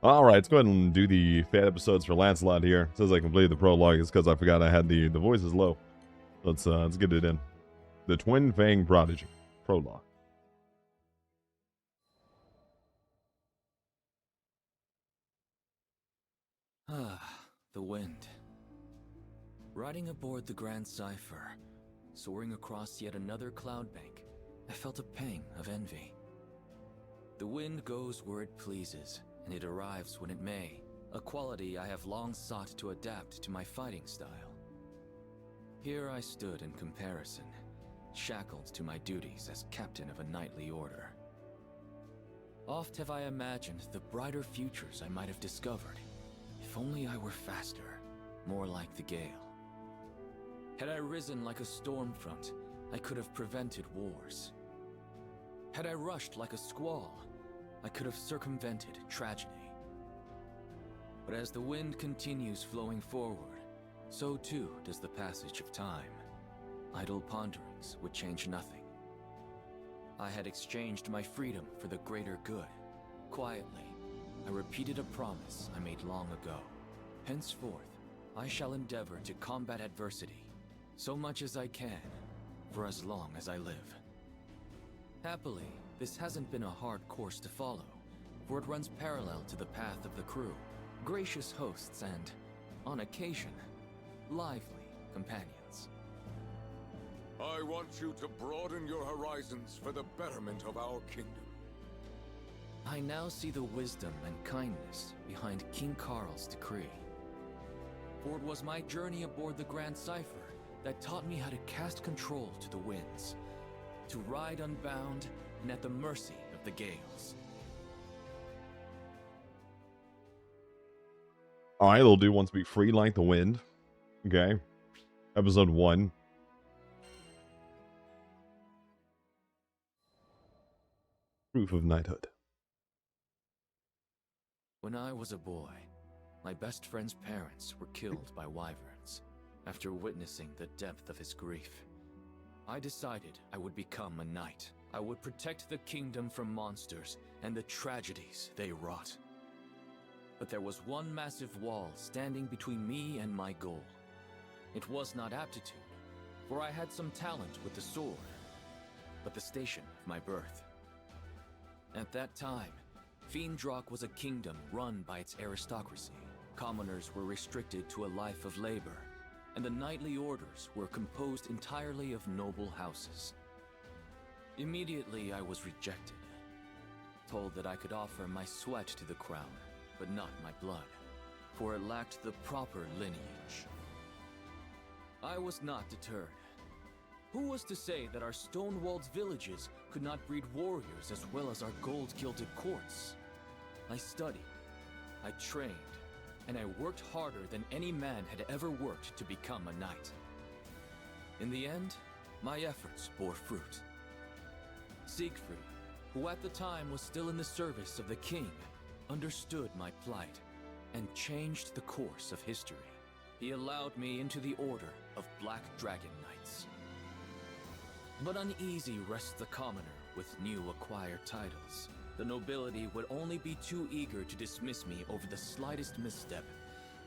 Alright, let's go ahead and do the fan episodes for Lancelot here. It says I completed the prologue. It's because I forgot I had the voices low. Let's get it in. The Twin Fang Prodigy. Prologue. Ah, the wind. Riding aboard the Grand Cypher, soaring across yet another cloud bank, I felt a pang of envy. The wind goes where it pleases, and it arrives when it may, a quality I have long sought to adapt to my fighting style. Here I stood in comparison, shackled to my duties as captain of a knightly order. Oft have I imagined the brighter futures I might have discovered, if only I were faster, more like the gale. Had I risen like a storm front, I could have prevented wars. Had I rushed like a squall, I could have circumvented tragedy. But as the wind continues flowing forward, so too does the passage of time. Idle ponderings would change nothing. I had exchanged my freedom for the greater good. Quietly, I repeated a promise I made long ago. Henceforth, I shall endeavor to combat adversity, so much as I can, for as long as I live. Happily, this hasn't been a hard course to follow, for it runs parallel to the path of the crew, gracious hosts and, on occasion, lively companions. I want you to broaden your horizons for the betterment of our kingdom. I now see the wisdom and kindness behind King Carl's decree. For it was my journey aboard the Grand Cypher that taught me how to cast control to the winds, to ride unbound and at the mercy of the gales. Alright, they'll do Once Be Free Like the Wind. Okay. Episode 1. Proof of Knighthood. When I was a boy, my best friend's parents were killed by wyverns. After witnessing the depth of his grief, I decided I would become a knight. I would protect the kingdom from monsters and the tragedies they wrought. But there was one massive wall standing between me and my goal. It was not aptitude, for I had some talent with the sword, but the station of my birth. At that time, Fiendrock was a kingdom run by its aristocracy. Commoners were restricted to a life of labor, and the knightly orders were composed entirely of noble houses. Immediately I was rejected, told that I could offer my sweat to the crown, but not my blood, for it lacked the proper lineage. I was not deterred. Who was to say that our stone-walled villages could not breed warriors as well as our gold-gilded courts? I studied, I trained, and I worked harder than any man had ever worked to become a knight. In the end, my efforts bore fruit. Siegfried, who at the time was still in the service of the king, understood my plight and changed the course of history. He allowed me into the order of Black Dragon Knights. But uneasy rests the commoner with new acquired titles. The nobility would only be too eager to dismiss me over the slightest misstep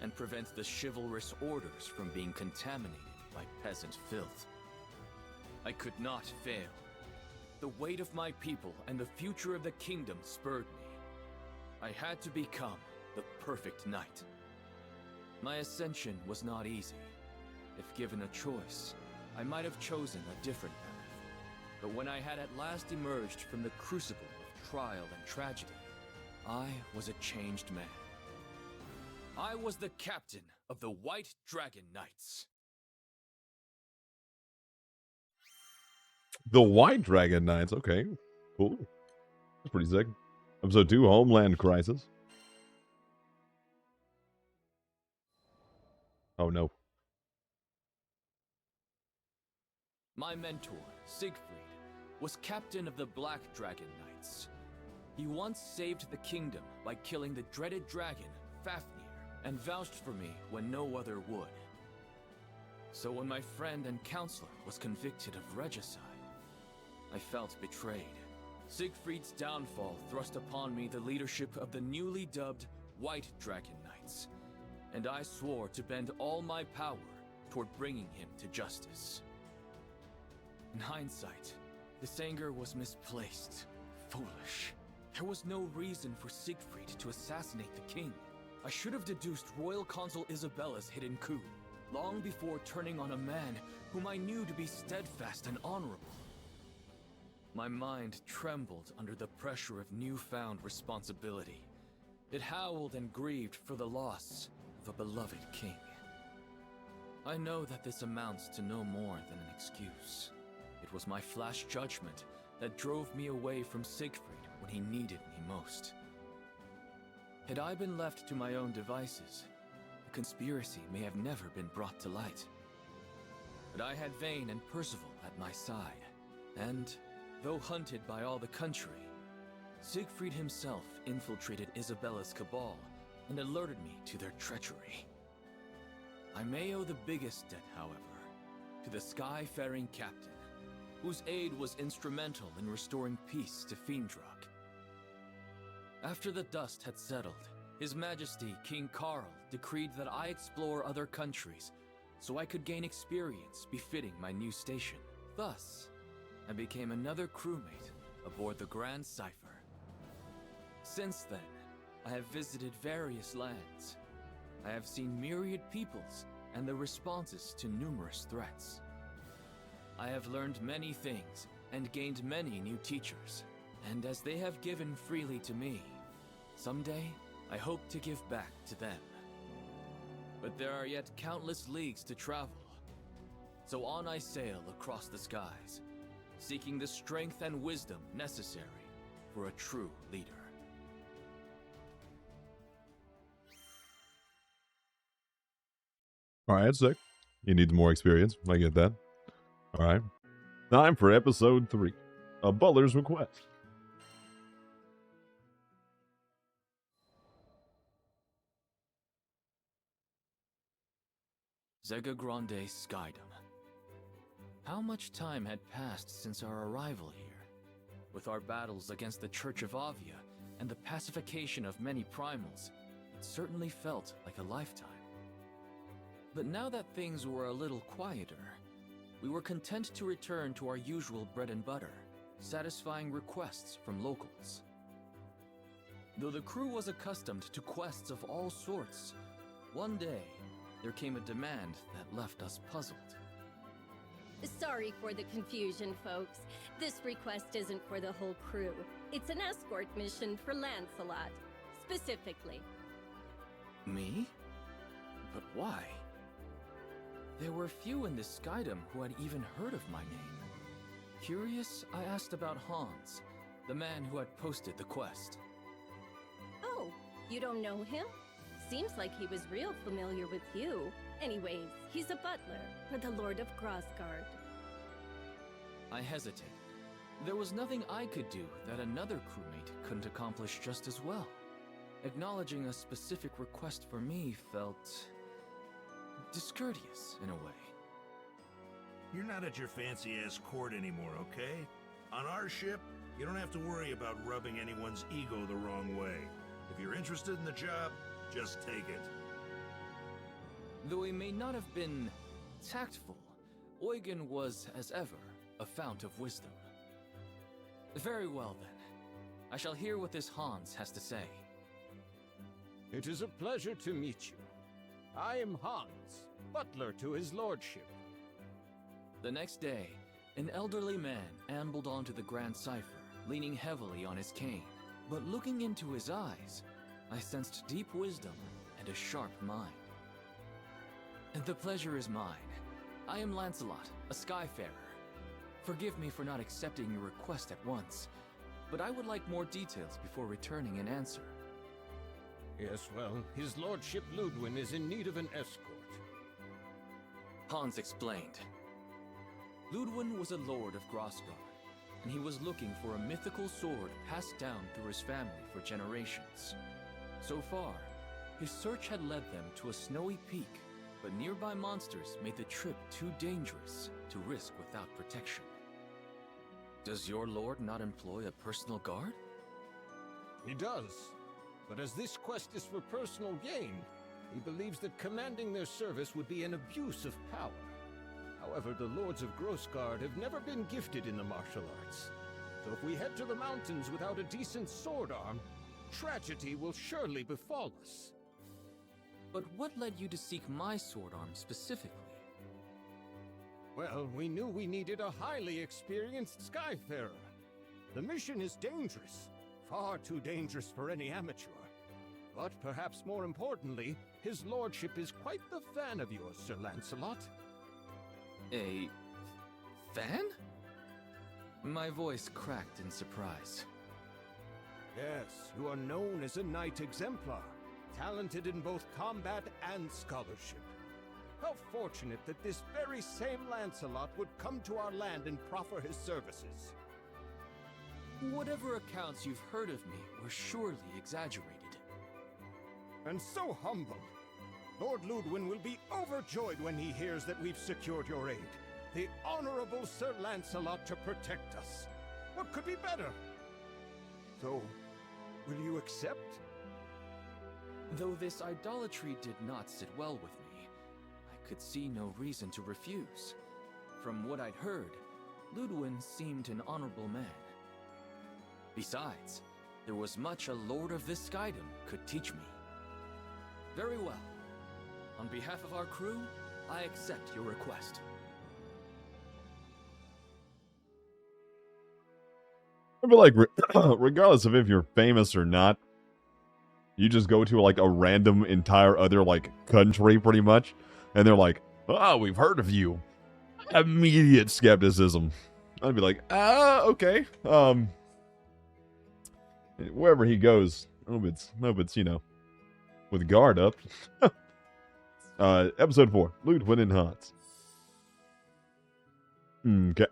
and prevent the chivalrous orders from being contaminated by peasant filth. I could not fail. The weight of my people and the future of the kingdom spurred me. I had to become the perfect knight. My ascension was not easy. If given a choice, I might have chosen a different path. But when I had at last emerged from the crucible of trial and tragedy, I was a changed man. I was the captain of the White Dragon Knights. The White Dragon Knights. Okay. Cool. That's pretty sick. Episode 2, Homeland Crisis. Oh no. My mentor, Siegfried, was captain of the Black Dragon Knights. He once saved the kingdom by killing the dreaded dragon, Fafnir, and vouched for me when no other would. So when my friend and counselor was convicted of regicide, I felt betrayed. Siegfried's downfall thrust upon me the leadership of the newly dubbed White Dragon Knights, and I swore to bend all my power toward bringing him to justice. In hindsight, this anger was misplaced, foolish. There was no reason for Siegfried to assassinate the king. I should have deduced Royal Consul Isabella's hidden coup, long before turning on a man whom I knew to be steadfast and honorable. My mind trembled under the pressure of newfound responsibility. It howled and grieved for the loss of a beloved king. I know that this amounts to no more than an excuse. It was my flash judgment that drove me away from Siegfried when he needed me most. Had I been left to my own devices, the conspiracy may have never been brought to light. But I had Vayne and Percival at my side, and, though hunted by all the country, Siegfried himself infiltrated Isabella's cabal and alerted me to their treachery. I may owe the biggest debt, however, to the skyfaring captain, whose aid was instrumental in restoring peace to Fiendrug. After the dust had settled, His Majesty King Carl decreed that I explore other countries so I could gain experience befitting my new station. Thus, I became another crewmate aboard the Grand Cypher. Since then, I have visited various lands. I have seen myriad peoples and the responses to numerous threats. I have learned many things and gained many new teachers, and as they have given freely to me, someday I hope to give back to them. But there are yet countless leagues to travel, so on I sail across the skies, seeking the strength and wisdom necessary for a true leader. Alright, sick. You need more experience. I get that. Alright. Time for episode 3. A Butler's Request. Zega Grande Skydom. How much time had passed since our arrival here? With our battles against the Church of Avia and the pacification of many primals, it certainly felt like a lifetime. But now that things were a little quieter, we were content to return to our usual bread and butter, satisfying requests from locals. Though the crew was accustomed to quests of all sorts, one day there came a demand that left us puzzled. Sorry for the confusion, folks. This request isn't for the whole crew. It's an escort mission for Lancelot, specifically. Me? But why? There were few in the Skydom who had even heard of my name. Curious, I asked about Hans, the man who had posted the quest. Oh, you don't know him? Seems like he was real familiar with you. Anyways, he's a butler for the Lord of Grassgard. I hesitated. There was nothing I could do that another crewmate couldn't accomplish just as well. Acknowledging a specific request for me felt discourteous in a way. You're not at your fancy-ass court anymore, okay? On our ship, you don't have to worry about rubbing anyone's ego the wrong way. If you're interested in the job, just take it. Though he may not have been tactful, Eugen was, as ever, a fount of wisdom. Very well, then. I shall hear what this Hans has to say. It is a pleasure to meet you. I am Hans, butler to his lordship. The next day, an elderly man ambled onto the Grand Cypher, leaning heavily on his cane. But looking into his eyes, I sensed deep wisdom and a sharp mind. The pleasure is mine. I am Lancelot, a skyfarer. Forgive me for not accepting your request at once, but I would like more details before returning an answer. Yes, well, his lordship Ludwin is in need of an escort. Hans explained. Ludwin was a lord of Grassgard, and he was looking for a mythical sword passed down through his family for generations. So far, his search had led them to a snowy peak, but nearby monsters made the trip too dangerous to risk without protection. Does your lord not employ a personal guard? He does, But as this quest is for personal gain, he believes that commanding their service would be an abuse of power. However, the Lords of Grossguard have never been gifted in the martial arts. So if we head to the mountains without a decent sword arm, tragedy will surely befall us. But what led you to seek my sword arm specifically? Well, we knew we needed a highly experienced skyfarer. The mission is dangerous, far too dangerous for any amateur. But perhaps more importantly, his lordship is quite the fan of yours, Sir Lancelot. A fan? My voice cracked in surprise. Yes, you are known as a knight exemplar, talented in both combat and scholarship. How fortunate that this very same Lancelot would come to our land and proffer his services. Whatever accounts you've heard of me were surely exaggerated. And so humble. Lord Ludwin will be overjoyed when he hears that we've secured your aid. The Honorable Sir Lancelot to protect us. What could be better? So, will you accept? Though this idolatry did not sit well with me, I could see no reason to refuse. From what I'd heard, Ludwin seemed an honorable man. Besides, there was much a Lord of this Skydom could teach me. Very well. On behalf of our crew, I accept your request. I feel like, regardless of if you're famous or not, you just go to like a random entire other like country pretty much, and they're like, "Oh, we've heard of you." Immediate skepticism. I'd be like, okay. Wherever he goes, I hope it's you know, with guard up. Episode 4, Ludwin and Hans. Okay.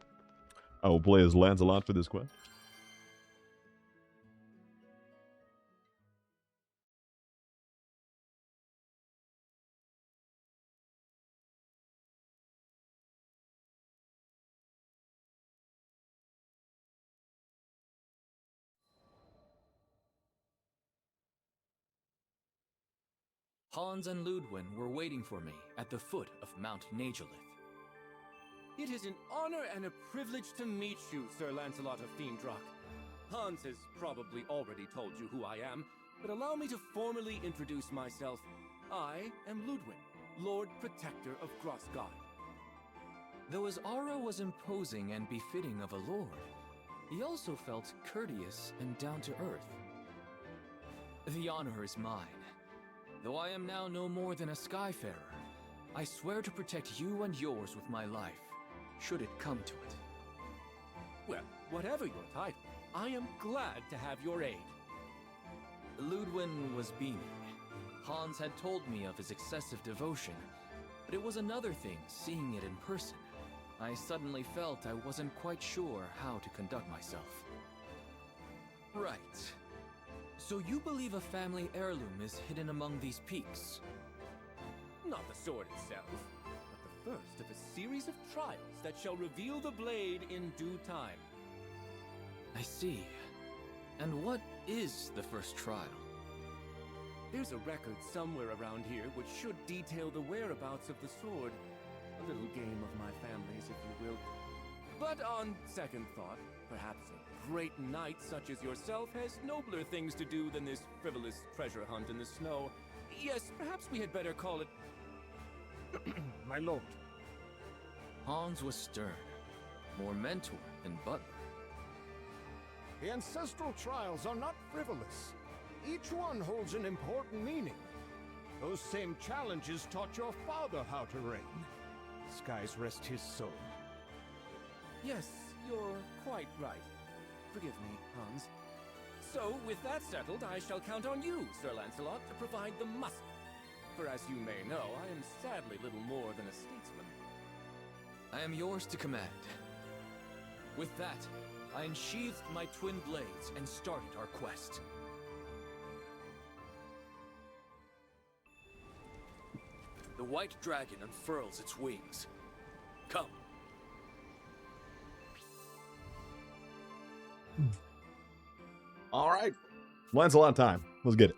I will play as Lancelot for this quest. Hans and Ludwin were waiting for me at the foot of Mount Nagelith. It is an honor and a privilege to meet you, Sir Lancelot of Fiendrock. Hans has probably already told you who I am, but allow me to formally introduce myself. I am Ludwin, Lord Protector of Grossguard. Though his aura was imposing and befitting of a lord, he also felt courteous and down to earth. The honor is mine. Though I am now no more than a skyfarer, I swear to protect you and yours with my life, should it come to it. Well, whatever your title, I am glad to have your aid. Ludwin was beaming. Hans had told me of his excessive devotion, but it was another thing seeing it in person. I suddenly felt I wasn't quite sure how to conduct myself. Right. So you believe a family heirloom is hidden among these peaks? Not the sword itself, but the first of a series of trials that shall reveal the blade in due time. I see. And what is the first trial? There's a record somewhere around here which should detail the whereabouts of the sword. A little game of my family's, if you will. But on second thought, perhaps a great knight such as yourself has nobler things to do than this frivolous treasure hunt in the snow. Yes, perhaps we had better call it... My lord. Hans was stern, more mentor than butler. The ancestral trials are not frivolous. Each one holds an important meaning. Those same challenges taught your father how to reign. Skies rest his soul. Yes, you're quite right. Forgive me, Hans. So, with that settled, I shall count on you, Sir Lancelot, to provide the muscle. For as you may know, I am sadly little more than a statesman. I am yours to command. With that, I unsheathed my twin blades and started our quest. The white dragon unfurls its wings. Come. All right. Lancelot time. Let's get it.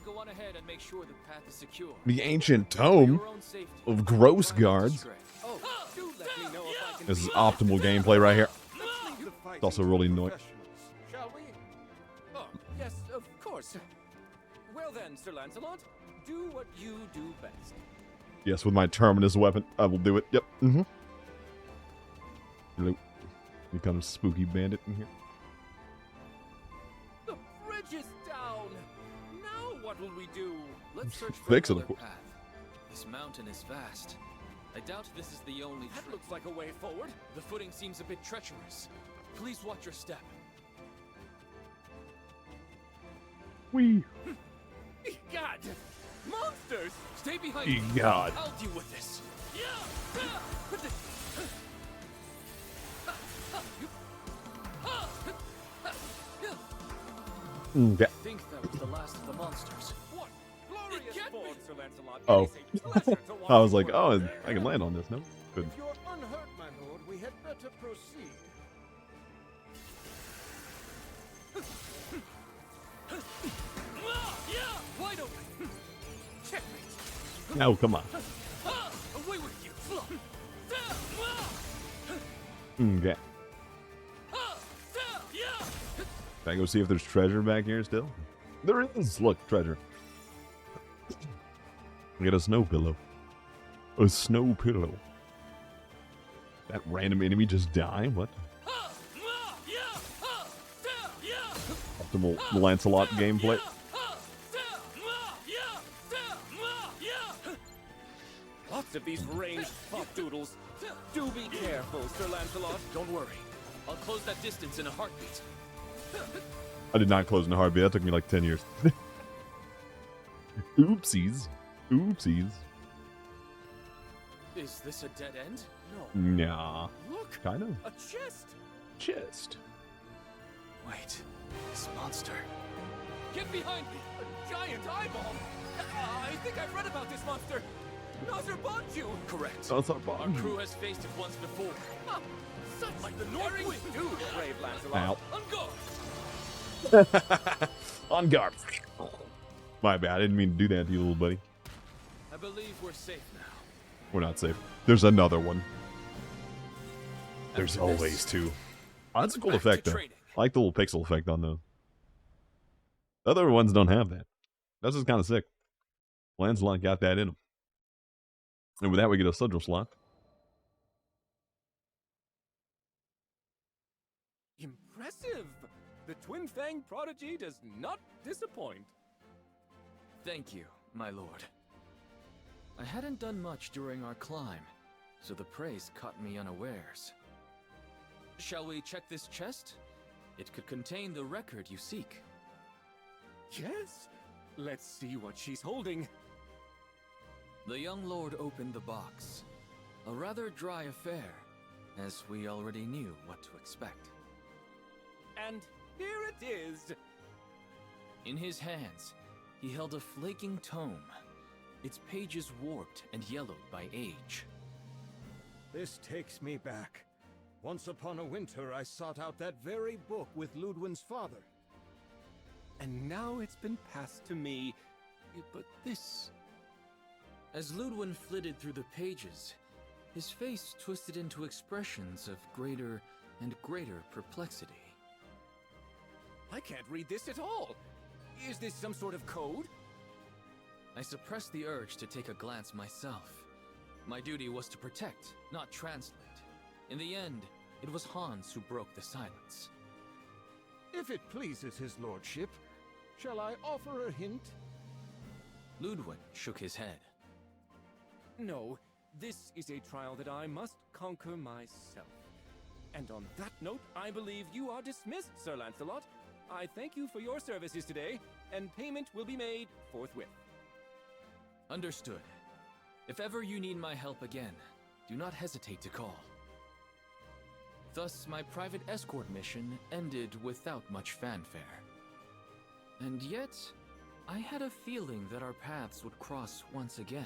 go on ahead and make sure the path is secure. The ancient For tome your own safety, of gross try not to guards. stray. Oh, do let me know if I can This is be optimal gameplay right here. Let's leave the fighting also to really the annoying. professionals, shall we? Oh, yes, of course. Well then, Sir Lancelot, do what you do best. Yes, with my terminus weapon, I will do it. Yep. Mm-hmm. Hello. Become a spooky bandit in here. The bridge is down. Now what will we do? Let's search for Fix it, another of course. path. This mountain is vast. I doubt this is the only That trip. looks like a way forward. The footing seems a bit treacherous. Please watch your step. Wee. God! Monsters! Stay behind me. God. I'll deal with this. Okay. I think that was the last of the monsters. What? Glorious Get me! sport, Sir Lancelot. Oh. It is a pleasure to watch I was you like, work. oh, I can land on this. No? Good. If you're unhurt, my lord, we had better proceed. Wide open. Checkmate. No, come on. Away with you. Okay. Can I go see if there's treasure back here still? There is. Look, treasure. Get a snow pillow. A snow pillow. That random enemy just died? What? Optimal Lancelot gameplay. Lots of these ranged pop doodles. Do be careful, Sir Lancelot. Don't worry. I'll close that distance in a heartbeat. I did not close in a heartbeat. That took me like 10 years. Oopsies. Oopsies. Is this a dead end? No. Nah. Look! Kind of. A chest! Chest. Wait. This monster. Get behind me! A giant eyeball! I think I've read about this monster! Nazar Bonju! Correct. That's our Our bottom. crew has faced it once before. Ah, such like the North Wind! Do, brave Lancelot! Ow. On guard! On guard. My bad. I didn't mean to do that to you, little buddy. I believe we're safe now. We're not safe. There's another one. There's After this, always two. Oh, that's a cool back to effect, though. training. I like the little pixel effect on those. Other ones don't have that. That's just kind of sick. Lancelot got that in him. And with that, we get a sigil slot. Impressive! The Twin Fang prodigy does not disappoint. Thank you, my lord. I hadn't done much during our climb, so the praise caught me unawares. Shall we check this chest? It could contain the record you seek. Yes? Let's see what she's holding. The young lord opened the box. A rather dry affair, as we already knew what to expect. And here it is! In his hands, he held a flaking tome, its pages warped and yellowed by age. This takes me back. Once upon a winter, I sought out that very book with Ludwin's father. And now it's been passed to me. But this... As Ludwin flitted through the pages, his face twisted into expressions of greater and greater perplexity. I can't read this at all! Is this some sort of code? I suppressed the urge to take a glance myself. My duty was to protect, not translate. In the end, it was Hans who broke the silence. If it pleases his lordship, shall I offer a hint? Ludwin shook his head. No, this is a trial that I must conquer myself. And on that note, I believe you are dismissed, Sir Lancelot. I thank you for your services today, and payment will be made forthwith. Understood. If ever you need my help again, do not hesitate to call. Thus, my private escort mission ended without much fanfare. And yet, I had a feeling that our paths would cross once again.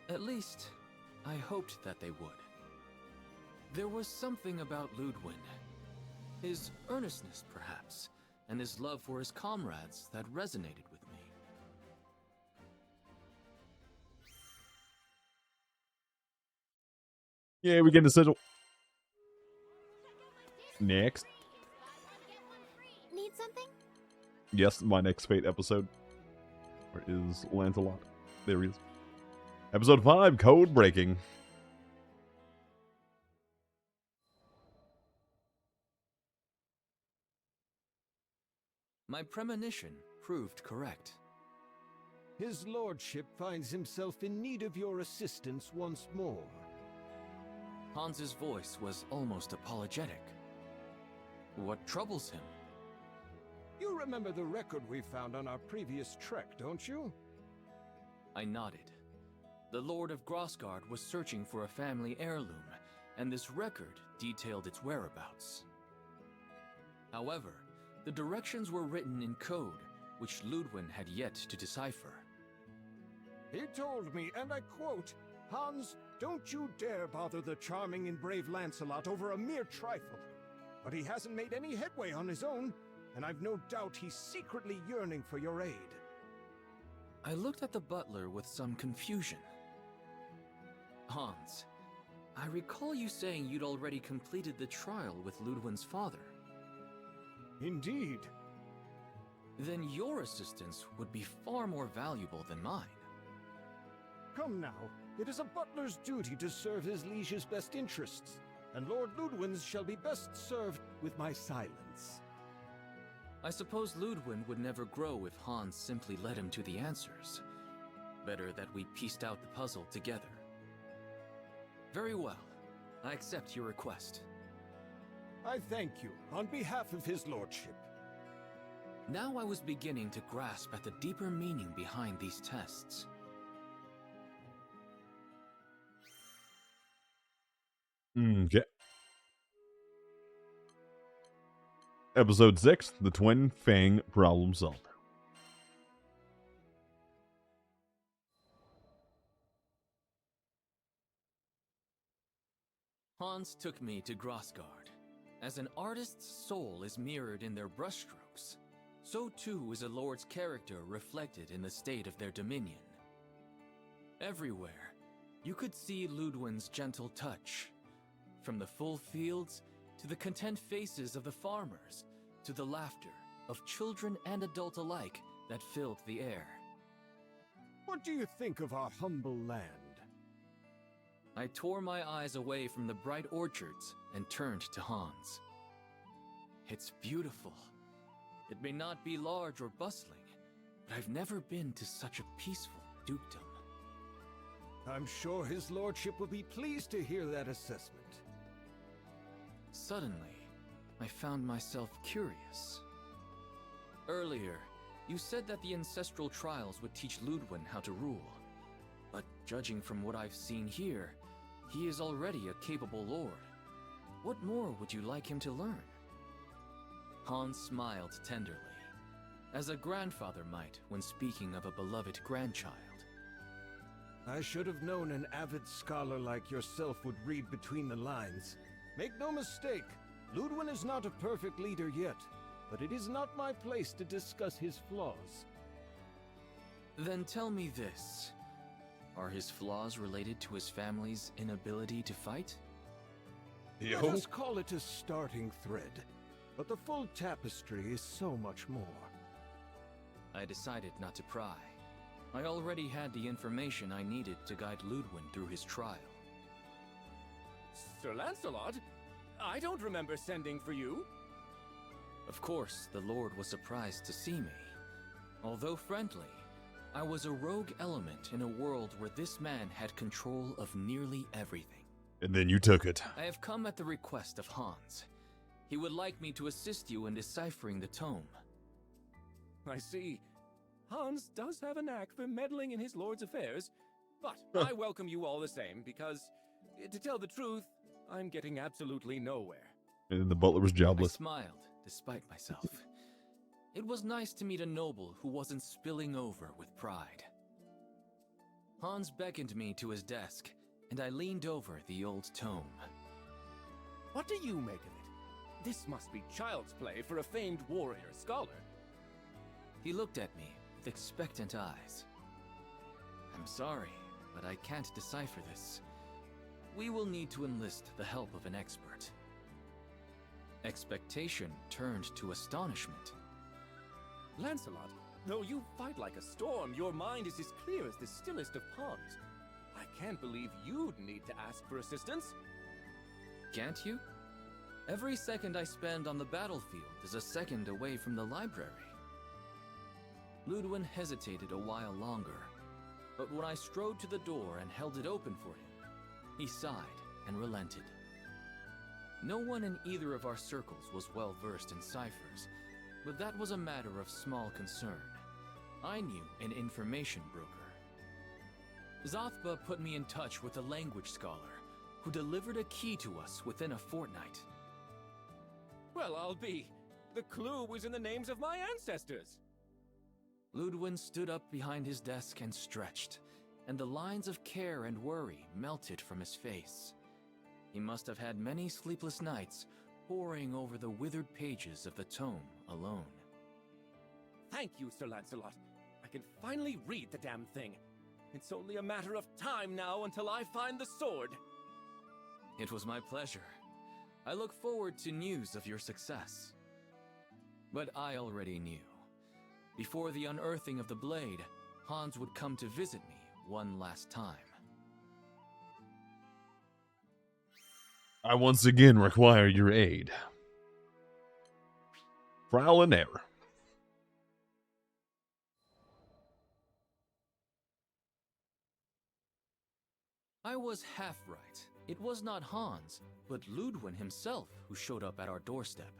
At least, I hoped that they would. There was something about Ludwin. His earnestness, perhaps, and his love for his comrades that resonated with me. Yeah, we get the sigil. Next. Need something? Yes, my next Fate episode. Where is Lancelot? There he is. Episode 5, Code Breaking. My premonition proved correct. His lordship finds himself in need of your assistance once more. Hans's voice was almost apologetic. What troubles him? You remember the record we found on our previous trek, don't you? I nodded. The Lord of Grossgard was searching for a family heirloom, and this record detailed its whereabouts. However, the directions were written in code, which Ludwin had yet to decipher. He told me, and I quote, "Hans, don't you dare bother the charming and brave Lancelot over a mere trifle. But he hasn't made any headway on his own, and I've no doubt he's secretly yearning for your aid." I looked at the butler with some confusion. Hans, I recall you saying you'd already completed the trial with Ludwin's father. Indeed. Then your assistance would be far more valuable than mine. Come now, it is a butler's duty to serve his liege's best interests, and Lord Ludwin's shall be best served with my silence. I suppose Ludwin would never grow if Hans simply led him to the answers. Better that we pieced out the puzzle together. Very well. I accept your request. I thank you on behalf of his lordship. Now I was beginning to grasp at the deeper meaning behind these tests. Okay. Episode 6, The Twin Fang Problem Solver. Hans took me to Grossgard. As an artist's soul is mirrored in their brushstrokes, so too is a lord's character reflected in the state of their dominion. Everywhere, you could see Ludwin's gentle touch. From the full fields, to the content faces of the farmers, to the laughter of children and adult alike that filled the air. What do you think of our humble land? I tore my eyes away from the bright orchards and turned to Hans. It's beautiful. It may not be large or bustling, but I've never been to such a peaceful dukedom. I'm sure his lordship will be pleased to hear that assessment. Suddenly, I found myself curious. Earlier, you said that the ancestral trials would teach Ludwin how to rule. But judging from what I've seen here, he is already a capable lord. What more would you like him to learn? Hans smiled tenderly, as a grandfather might when speaking of a beloved grandchild. I should have known an avid scholar like yourself would read between the lines. Make no mistake, Ludwin is not a perfect leader yet, but it is not my place to discuss his flaws. Then tell me this. Are his flaws related to his family's inability to fight? Let us call it a starting thread, but the full tapestry is so much more. I decided not to pry. I already had the information I needed to guide Ludwin through his trial. Sir Lancelot? I don't remember sending for you. Of course, the Lord was surprised to see me. Although friendly, I was a rogue element in a world where this man had control of nearly everything. And then you took it. I have come at the request of Hans. He would like me to assist you in deciphering the tome. I see. Hans does have a knack for meddling in his lord's affairs, but I welcome you all the same because, to tell the truth, I'm getting absolutely nowhere. And then the butler was I jobless. smiled, despite myself. It was nice to meet a noble who wasn't spilling over with pride. Hans beckoned me to his desk, and I leaned over the old tome. What do you make of it? This must be child's play for a famed warrior scholar. He looked at me with expectant eyes. I'm sorry, but I can't decipher this. we will need to enlist the help of an expert. Expectation turned to astonishment. Lancelot, though you fight like a storm, your mind is as clear as the stillest of ponds. I can't believe you'd need to ask for assistance. Can't you? Every second I spend on the battlefield is a second away from the library. Ludwin hesitated a while longer, but when I strode to the door and held it open for him, he sighed and relented. No one in either of our circles was well versed in ciphers, but that was a matter of small concern. I knew an information broker. Zothba put me in touch with a language scholar who delivered a key to us within a fortnight. Well, I'll be. The clue was in the names of my ancestors. Ludwin stood up behind his desk and stretched, and the lines of care and worry melted from his face. He must have had many sleepless nights poring over the withered pages of the tome alone. Thank you, Sir Lancelot. I can finally read the damn thing. It's only a matter of time now until I find the sword. It was my pleasure. I look forward to news of your success. But I already knew. Before the unearthing of the blade, Hans would come to visit me one last time. I once again require your aid. Trial and error. I was half right. It was not Hans, but Ludwin himself who showed up at our doorstep.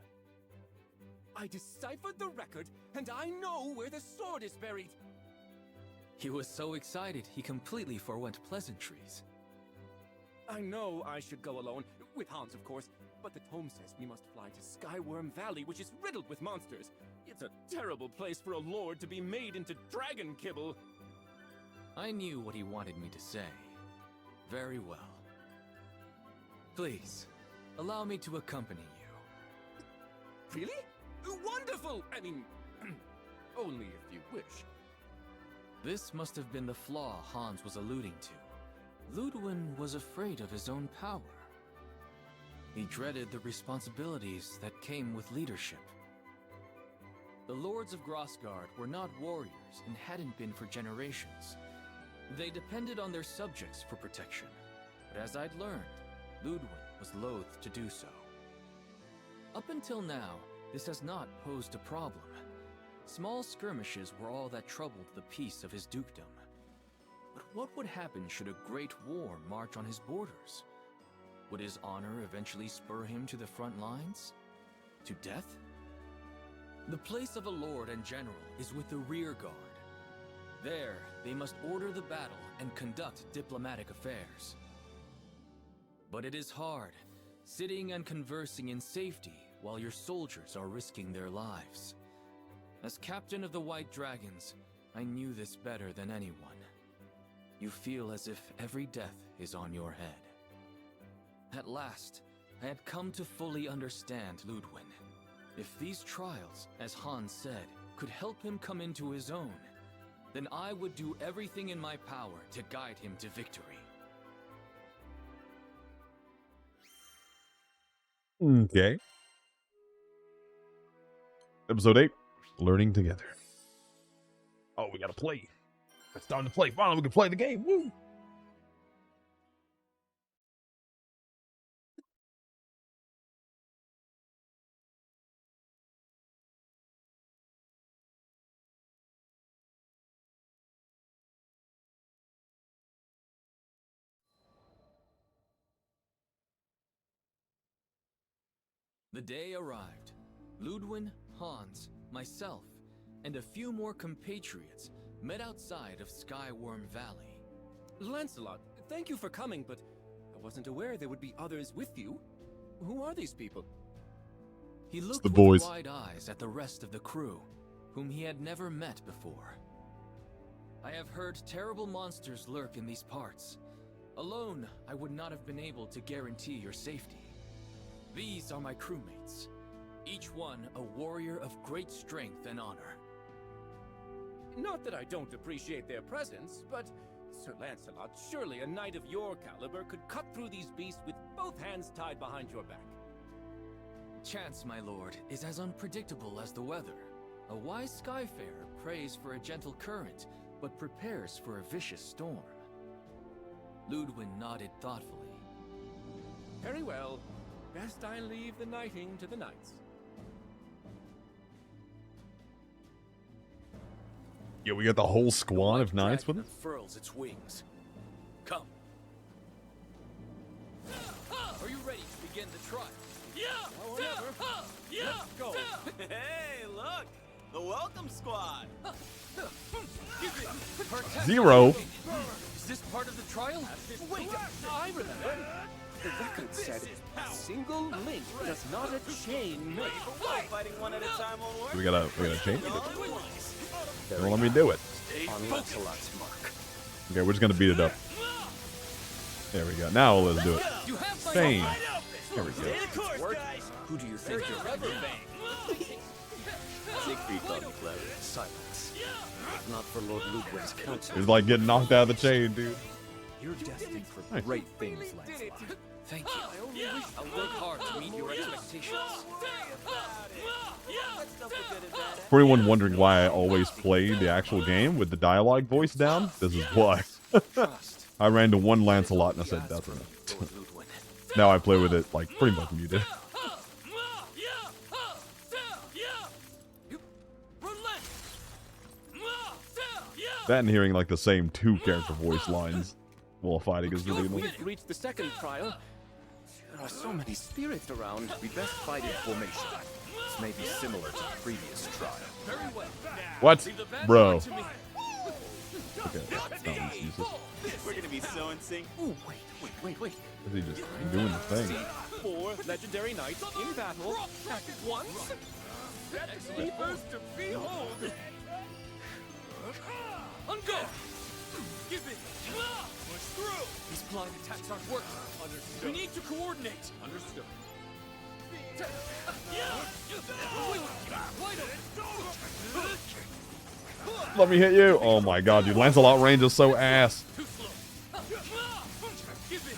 I deciphered the record, and I know where the sword is buried. He was so excited he completely forwent pleasantries. I know I should go alone, with Hans of course, but the tome says we must fly to Skyworm Valley, which is riddled with monsters. It's a terrible place for a lord to be made into dragon kibble. I knew what he wanted me to say. Very well. Please, allow me to accompany you. Really? Wonderful! I mean, only if you wish. This must have been the flaw Hans was alluding to. Ludwin was afraid of his own power. He dreaded the responsibilities that came with leadership. The Lords of Grossgard were not warriors and hadn't been for generations. They depended on their subjects for protection, but as I'd learned, Ludwin was loath to do so. Up until now, this has not posed a problem. Small skirmishes were all that troubled the peace of his dukedom. But what would happen should a great war march on his borders? Would his honor eventually spur him to the front lines? To death? The place of a lord and general is with the rear guard. There, they must order the battle and conduct diplomatic affairs. But it is hard, sitting and conversing in safety while your soldiers are risking their lives. As captain of the White Dragons, I knew this better than anyone. You feel as if every death is on your head. At last, I had come to fully understand Ludwin. If these trials, as Hans said, could help him come into his own, then I would do everything in my power to guide him to victory. Okay. Episode 8, Learning Together. Oh, we gotta play. It's time to play. Finally, we can play the game. Woo! The day arrived. Ludwin, Hans, myself, and a few more compatriots met outside of Skyworm Valley. Lancelot, thank you for coming, but I wasn't aware there would be others with you. Who are these people? He looked the with boys. wide eyes at the rest of the crew, whom he had never met before. I have heard terrible monsters lurk in these parts. Alone, I would not have been able to guarantee your safety. These are my crewmates, each one a warrior of great strength and honor. Not that I don't appreciate their presence, but Sir Lancelot, surely a knight of your caliber could cut through these beasts with both hands tied behind your back. Chance, my lord, is as unpredictable as the weather. A wise skyfarer prays for a gentle current, but prepares for a vicious storm. Ludwin nodded thoughtfully. Very well. Best I leave the knighting to the knights. Yeah, we got the whole squad of knights with us. Furls its wings. Come. Are you ready to begin the trial? Let's go. Hey, look! The welcome squad! Zero. Is this part of the trial? Wait, I remember. The record said a single link does not a chain make. Fighting one at a time won't work. We gotta change it. Always. Well, let me do it. On Lancelot's mark. Okay, we're just gonna beat it up. There we go. Now let's do it. You have my Fame. There we go. Stay the course, guys! Who do you think you're reverbing? Siegfried thought me clever. Silence. Not for Lord Ludwig's counsel. It's like getting knocked out of the chain, dude. You're destined for Nice. great things, Lancelot. Thank you. I'll work hard to meet your expectations. For anyone wondering why I always play the actual game with the dialogue voice down, this is why. Trust. I ran to one Lancelot and I said, that's enough. Lord Ludwin. Now I play with it, like, pretty much muted. That and hearing, like, the same two character voice lines while fighting is really annoying. We've reached the second trial. There are so many spirits around. We best fight in formation. This may be similar to the previous trial. Very well. What? Leave the bad Bro. part to me. Okay, that one's useless. We're gonna be so in sync. Oh, wait. Is he just doing the thing? 4 legendary knights in battle at once. Keepers to behold. On go! Give it! Push through! These blind attacks aren't working. Understood. We need to coordinate. Understood. Let me hit you! Oh my god, dude, Lancelot range is so ass. Too slow. Give it!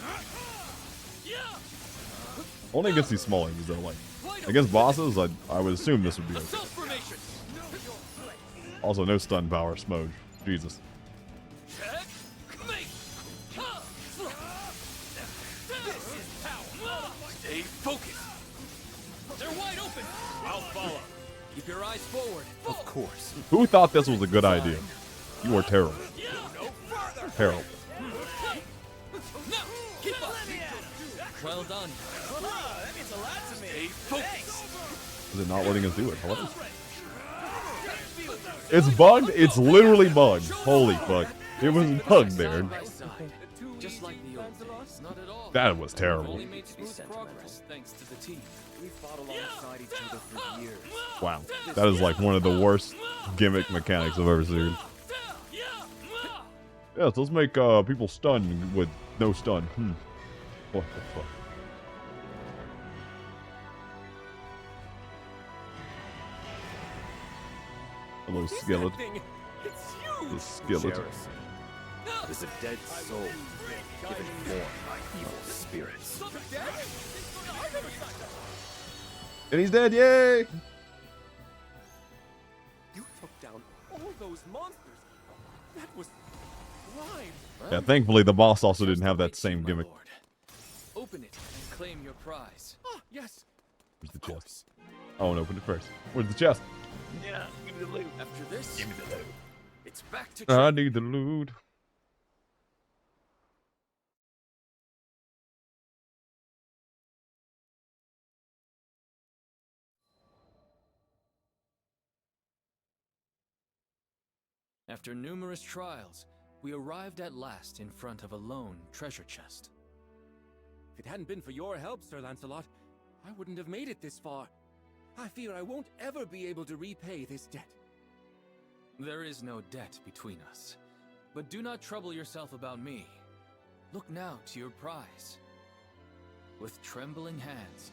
Only against these small enemies though, like, against bosses, I would assume this would be okay. Self formation. Also, no stun power, Smoge. Jesus. Checkmate. Stay focused. They're wide open. I'll follow. Keep your eyes forward. Of course. Who thought this was a good idea? You are terrible. Terrible. Now, keep up. Well done. That means a lot to me. Stay focused. Is it not letting us do it? Hello? It's bugged? It's literally bugged. Holy fuck. It was bugged there. Side by side. Just like the old days. Not at all. That was terrible. Only made smooth progress thanks to the team. We fought alongside each other for years. Wow. That is like one of the worst gimmick mechanics I've ever seen. Yes, let's make people stun with no stun. What the fuck? Hello, skeleton. Thing. It's huge. The skeleton. Treacherous. It is a dead soul given form by evil spirits. And he's dead, yay! You took down all those monsters. That was blind. Yeah, thankfully the boss also didn't have that same My gimmick. lord. Open it and claim your prize. Ah, yes. Where's the chest? Oh, and open it first. Where's the chest? Yeah, give me the loot. After this, Give me the loot. it's back to I need the loot. After numerous trials, we arrived at last in front of a lone treasure chest. If it hadn't been for your help, Sir Lancelot, I wouldn't have made it this far. I fear I won't ever be able to repay this debt. There is no debt between us. But do not trouble yourself about me. Look now to your prize. With trembling hands,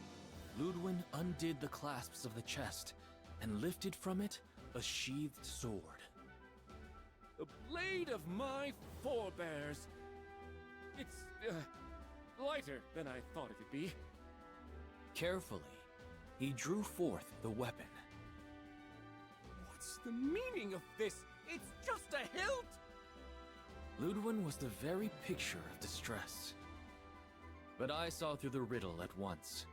Ludwin undid the clasps of the chest and lifted from it a sheathed sword. The blade of my forebears. It's, lighter than I thought it would be. Carefully, he drew forth the weapon. What's the meaning of this? It's just a hilt! Ludwin was the very picture of distress. But I saw through the riddle at once.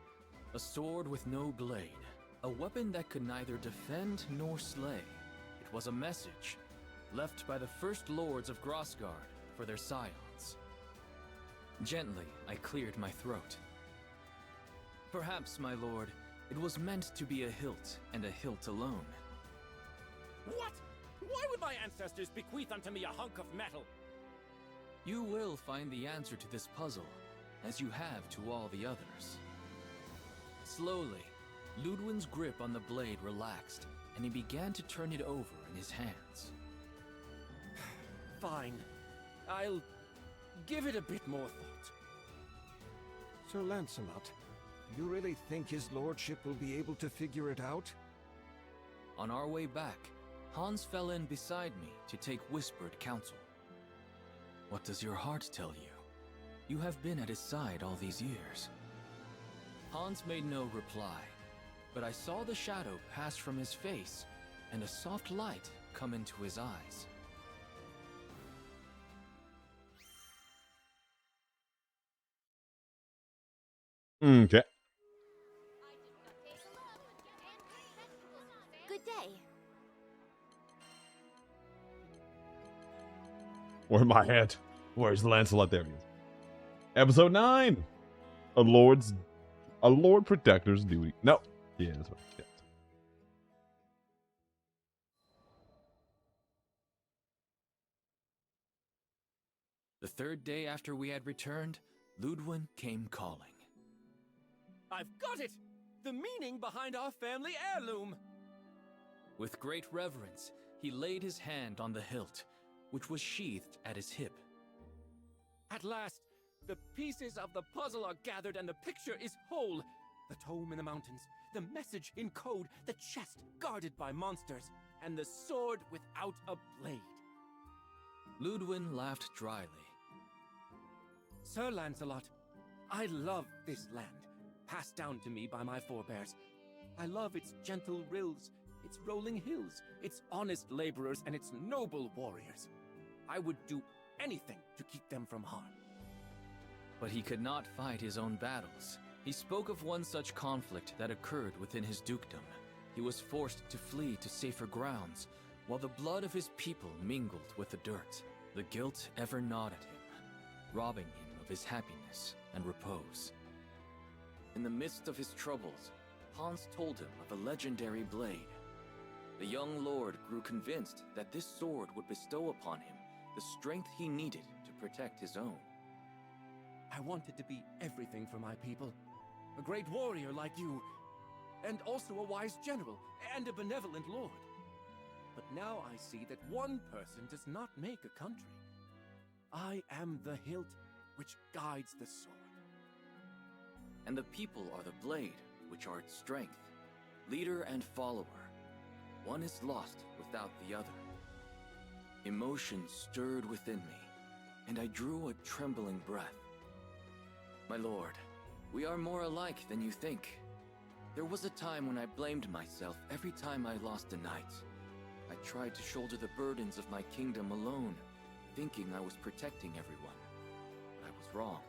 A sword with no blade. A weapon that could neither defend nor slay. It was a message, left by the first lords of Grossgard for their scions. Gently, I cleared my throat. Perhaps, my lord, it was meant to be a hilt, and a hilt alone. What? Why would my ancestors bequeath unto me a hunk of metal? You will find the answer to this puzzle, as you have to all the others. Slowly, Ludwin's grip on the blade relaxed, and he began to turn it over in his hands. Fine. I'll give it a bit more thought. Sir Lancelot, you really think his lordship will be able to figure it out? On our way back, Hans fell in beside me to take whispered counsel. What does your heart tell you? You have been at his side all these years. Hans made no reply, but I saw the shadow pass from his face and a soft light come into his eyes. Okay. Good day. Where's my hat? Where's Lancelot? There he is. Episode 9. A Lord Protector's Duty. No. Yeah, that's right. Yeah. The third day after we had returned, Ludwin came calling. I've got it! The meaning behind our family heirloom! With great reverence, he laid his hand on the hilt, which was sheathed at his hip. At last, the pieces of the puzzle are gathered and the picture is whole. The tome in the mountains, the message in code, the chest guarded by monsters, and the sword without a blade. Ludwin laughed dryly. Sir Lancelot, I love this land, passed down to me by my forebears. I love its gentle rills, its rolling hills, its honest laborers, and its noble warriors. I would do anything to keep them from harm. But he could not fight his own battles. He spoke of one such conflict that occurred within his dukedom. He was forced to flee to safer grounds, while the blood of his people mingled with the dirt. The guilt ever gnawed at him, robbing him of his happiness and repose. In the midst of his troubles, Hans told him of a legendary blade. The young lord grew convinced that this sword would bestow upon him the strength he needed to protect his own. I wanted to be everything for my people. A great warrior like you, and also a wise general, and a benevolent lord. But now I see that one person does not make a country. I am the hilt which guides the sword. And the people are the blade, which are its strength, leader and follower. One is lost without the other. Emotion stirred within me, and I drew a trembling breath. My lord, we are more alike than you think. There was a time when I blamed myself every time I lost a knight. I tried to shoulder the burdens of my kingdom alone, thinking I was protecting everyone. But I was wrong,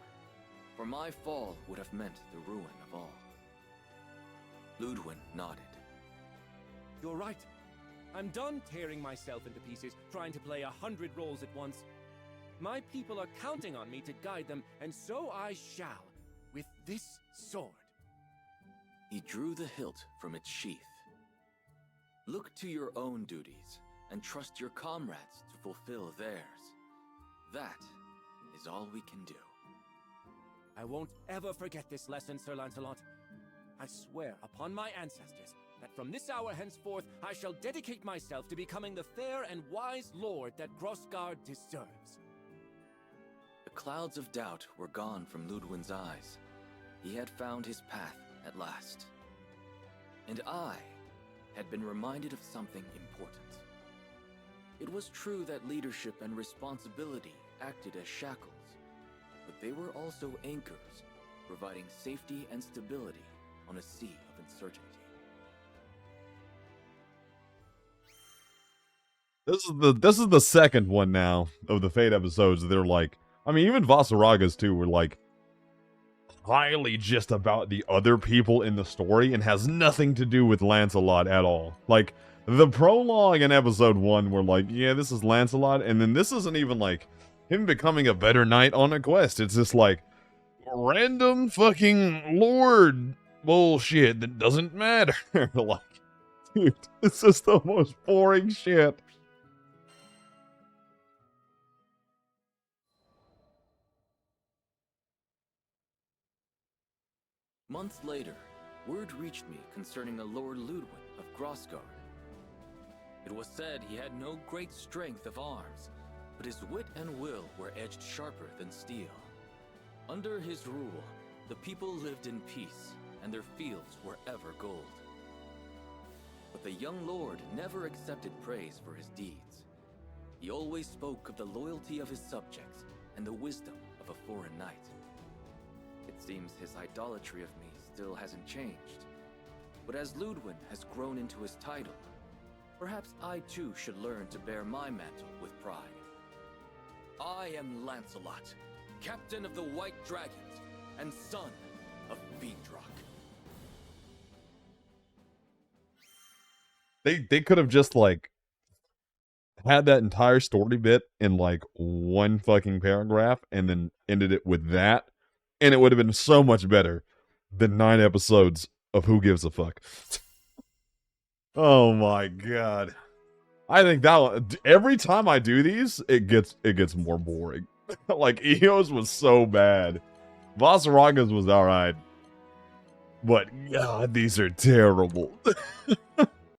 for my fall would have meant the ruin of all. Ludwin nodded. You're right. I'm done tearing myself into pieces, trying to play 100 roles at once. My people are counting on me to guide them, and so I shall, with this sword. He drew the hilt from its sheath. Look to your own duties, and trust your comrades to fulfill theirs. That is all we can do. I won't ever forget this lesson, Sir Lancelot. I swear upon my ancestors that from this hour henceforth I shall dedicate myself to becoming the fair and wise lord that Grossgard deserves. The clouds of doubt were gone from Ludwin's eyes. He had found his path at last. And I had been reminded of something important. It was true that leadership and responsibility acted as shackles, but they were also anchors, providing safety and stability on a sea of uncertainty. This is the second one now of the Fate episodes. They're like, I mean, even Vasaraga's too were like highly just about the other people in the story and has nothing to do with Lancelot at all. Like the prologue in episode 1 were like, yeah, this is Lancelot, and then this isn't even like him becoming a better knight on a quest. It's just like random fucking lord bullshit that doesn't matter. Like, dude, it's just the most boring shit. Months later, word reached me concerning a Lord Ludwig of Grossgard. It was said he had no great strength of arms, but his wit and will were edged sharper than steel. Under his rule, the people lived in peace, and their fields were ever gold. But the young lord never accepted praise for his deeds. He always spoke of the loyalty of his subjects and the wisdom of a foreign knight. It seems his idolatry of me still hasn't changed. But as Ludwig has grown into his title, perhaps I too should learn to bear my mantle with pride. I am Lancelot, captain of the White Dragons, and son of Fiendrock. They could have just like had that entire story bit in like one fucking paragraph and then ended it with that, and it would have been so much better than 9 episodes of Who Gives a Fuck. Oh my god. I think that every time I do these, it gets more boring. Like Eo's was so bad. Vasaraga's was alright. But god, these are terrible.